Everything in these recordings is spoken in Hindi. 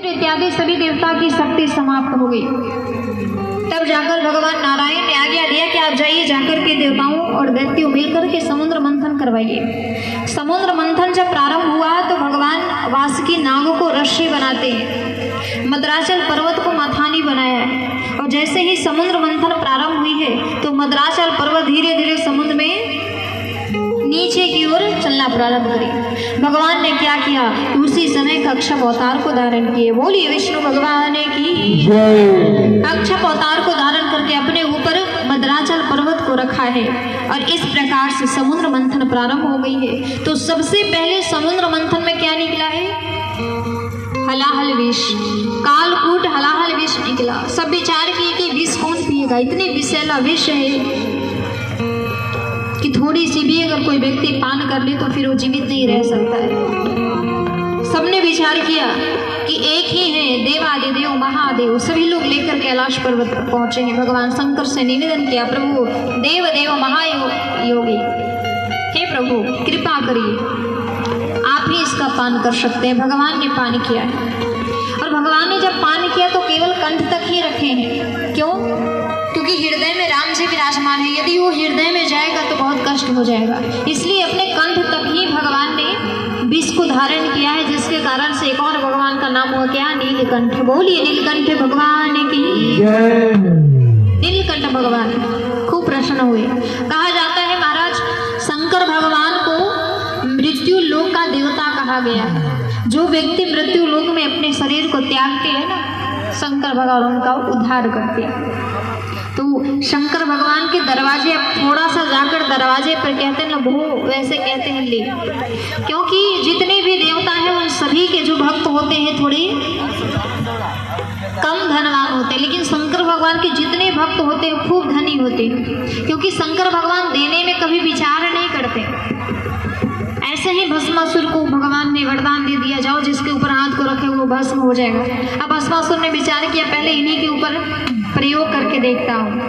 इत्यादि सभी देवता की शक्ति समाप्त हो गई। तब जाकर भगवान नारायण ने आज्ञा दिया कि आप जाइए, जाकर के देवताओं और दैत्यों मिलकर के समुद्र मंथन करवाइए। समुद्र मंथन जब प्रारंभ हुआ तो भगवान वासुकी नागों को रस्सी बनाते हैं, मद्राचल पर्वत को मथानी बनाया है। और जैसे ही समुद्र मंथन प्रारंभ हुई है तो मद्राचल पर्वत धीरे धीरे समुद्र में नीचे की ओर चलना प्रारंभ करी। भगवान ने क्या किया, उसी समय कच्छप अवतार को धारण किए। बोलिए विष्णु भगवान की कच्छप अवतार को धारण करके अपने ऊपर मद्राचल पर्वत को रखा है और इस प्रकार से समुद्र मंथन प्रारंभ हो गई है। तो सबसे पहले समुद्र मंथन में क्या निकला है? हलाहल विष, कालकूट हलाहल विष निकला। सब विचार किए कि विष कौन पिएगा, इतने विषैला विष है कि थोड़ी सी भी अगर कोई व्यक्ति पान कर ले तो फिर वो जीवित नहीं रह सकता है। सबने विचार किया कि एक ही है देवादिदेव महादेव। सभी लोग लेकर कैलाश पर्वत पर पहुंचे हैं। भगवान शंकर से निवेदन किया, प्रभु देव देव महायोगी, हे प्रभु कृपा करिए, आप ही इसका पान कर सकते हैं। भगवान ने पान किया है और भगवान ने जब पान किया तो केवल कंठ तक ही रखे हैं। क्यों? क्योंकि हृदय में राम जी विराजमान है, यदि वो हृदय में जाएगा तो बहुत कष्ट हो जाएगा। इसलिए अपने कंठ तक ही भगवान ने विष को धारण किया है, जिसके कारण से एक और भगवान का नाम हुआ क्या? नीलकंठ। बोलिए नीलकंठ भगवान की। नीलकंठ भगवान खूब प्रसन्न हुए। कहा जाता है महाराज शंकर भगवान को मृत्यु लोक का देवता कहा गया है। जो व्यक्ति मृत्यु लोक में अपने शरीर को त्यागते हैं ना, शंकर भगवान उनका उद्धार करते हैं। तो शंकर भगवान के दरवाजे, अब थोड़ा सा जाकर दरवाजे पर कहते हैं ना वो वैसे कहते हैं ले, क्योंकि जितने भी देवता हैं उन सभी के जो भक्त होते हैं थोड़े कम धनवान होते हैं, लेकिन शंकर भगवान के जितने भक्त होते हैं खूब धनी होते हैं, क्योंकि शंकर भगवान देने में कभी विचार नहीं करते। ऐसे ही भस्मासुर को भगवान ने वरदान दे दिया, जाओ जिसके ऊपर हाथ को रखे वो भस्म हो जाएगा। अब भस्मासुर ने विचार किया पहले इन्हीं के ऊपर प्रयोग करके देखता हूँ,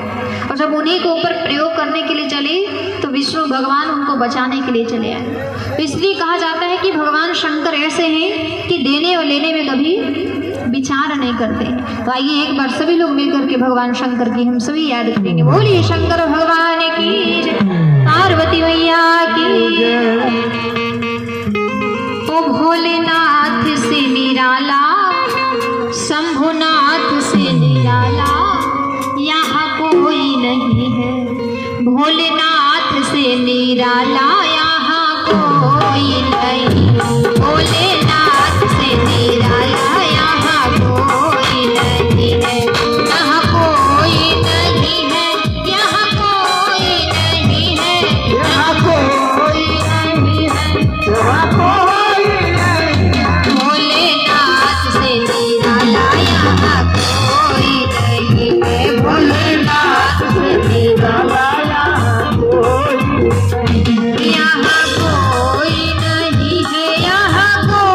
और जब उन्हीं के ऊपर प्रयोग करने के लिए चले तो विष्णु भगवान उनको बचाने के लिए चले आए। तो इसलिए कहा जाता है कि भगवान शंकर ऐसे हैं कि देने और लेने में कभी विचार नहीं करते। तो आइए एक बार सभी लोग मिलकर के भगवान शंकर की हम सभी याद करेंगे। बोलिए शंकर भगवान की जय, पार्वती मैया की। ओ भोलेनाथ से निराला, शंभुनाथ से निराला यहाँ कोई नहीं है। भोलेनाथ से निराला यहाँ कोई नहीं, भोलेनाथ से निराला यहाँ कोई नहीं है। यहाँ कोई नहीं है, यहाँ कोई नहीं है, यहाँ कोई नहीं है, यहाँ कोई नहीं है। भोलेनाथ से निराला यहाँ कोई नहीं है, भोलेनाथ से निराला यहाँ कोई नहीं है, यहाँ कोई नहीं है, यहाँ कोई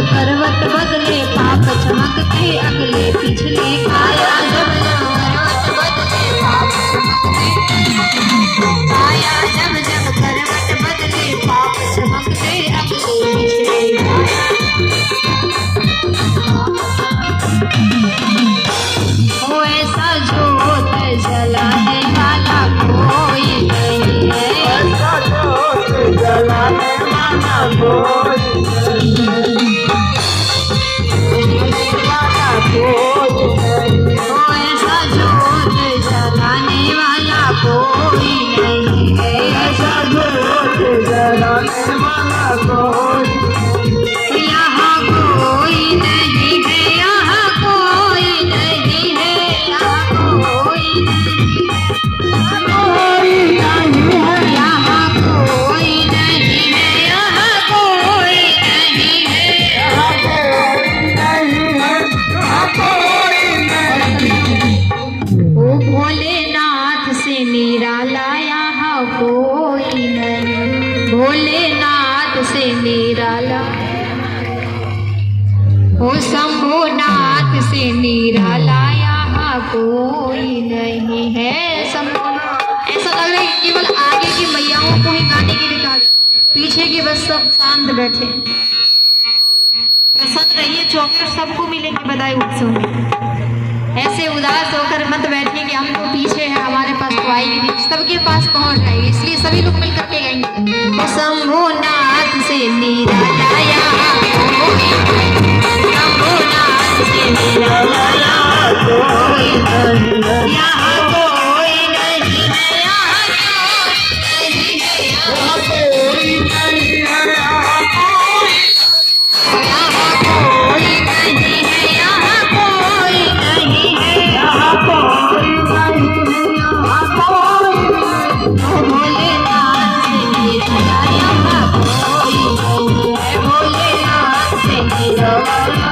करवट बदले पाप चमकते अगले पिछले काया जब करवट बदले पाप चमकते काया जब करवट बदले पाप चमकते अगले पिछले हो ऐसा जोत जलाने वाला कोई नहीं है ऐसा जोत जलाने वाला कोई ऐसा जोत जलाने वाला कोई नहीं है ऐसा जोत जलाने वाला कोई यहाँ कोई नहीं है यहाँ कोई नहीं है यहाँ कोई नहीं है यहाँ कोई नहीं है यहाँ कोई नहीं है भोलेनाथ से निराला यहाँ कोई नहीं भोलेनाथ से निराला ओ शंभुनाथ से निराला यहाँ कोई नहीं है शंभु ऐसा लग रहा है केवल आगे की मैयाओं को ही गाने के लिए कहा पीछे के बस सब शांत बैठे प्रसन्न रहिए चौकट सबको मिलेगी बधाई उत्सव में ऐसे उदास होकर मत बैठिए कि हम तो पीछे हैं हमारे पास तो आएगी नहीं सबके पास पहुंच जाएगी इसलिए सभी लोग मिलकर के गाएंगे तो शंभुनाथ से निराला यहाँ शंभुनाथ से निराला यहाँ कोई नहीं है यहाँ कोई नहीं है यहाँ कोई नहीं है यहाँ कोई नहीं है यहाँ कोई नहीं है यहाँ कोई नहीं है यहाँ कोई भोलेनाथ से निराला यहाँ कोई नहीं है भोलेनाथ से निराला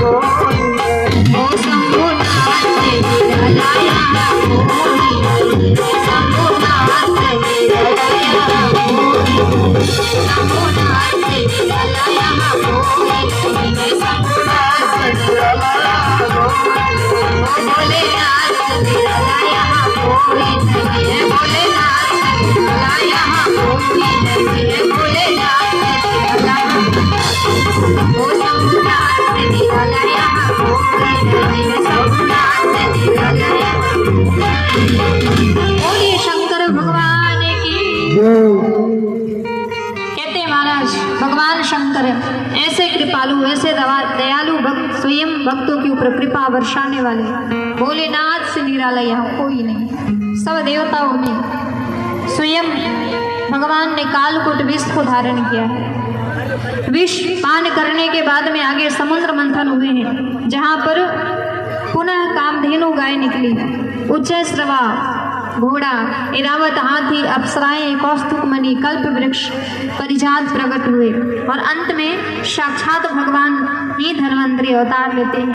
कोई ओ शंभुनाथ से निराला यहाँ कोई नहीं है शंभुनाथ से निराला यहाँ कोई शंभुनाथ से निराला यहाँ कोई नहीं है शंभुनाथ से निराला यहाँ भोलेनाथ से निराला यहाँ कोई नहीं है भोलेनाथ से निराला यहाँ कोई नहीं है भोलेनाथ से निराला ओ शंभुनाथ से निराला यहाँ कोई नहीं है शंभुनाथ से निराला यहाँ बोलिए शंकर भगवान की कहते महाराज भगवान शंकर ऐसे कृपालु ऐसे दयालु भक्त स्वयं भक्तों के ऊपर कृपा वर्षाने वाले भोलेनाथ से निराला यहाँ कोई नहीं सब देवताओं में स्वयं भगवान ने कालकूट विष को धारण किया है विष पान करने के बाद में आगे समुद्र मंथन हुए हैं जहाँ पर पुनः कामधेनु गाय निकली उच्च श्रवा घोड़ा इरावत हाथी अप्सराएं कौस्तुभ मणि कल्प वृक्ष परिजात प्रकट हुए और अंत में साक्षात भगवान ही धन्वंतरी अवतार लेते हैं।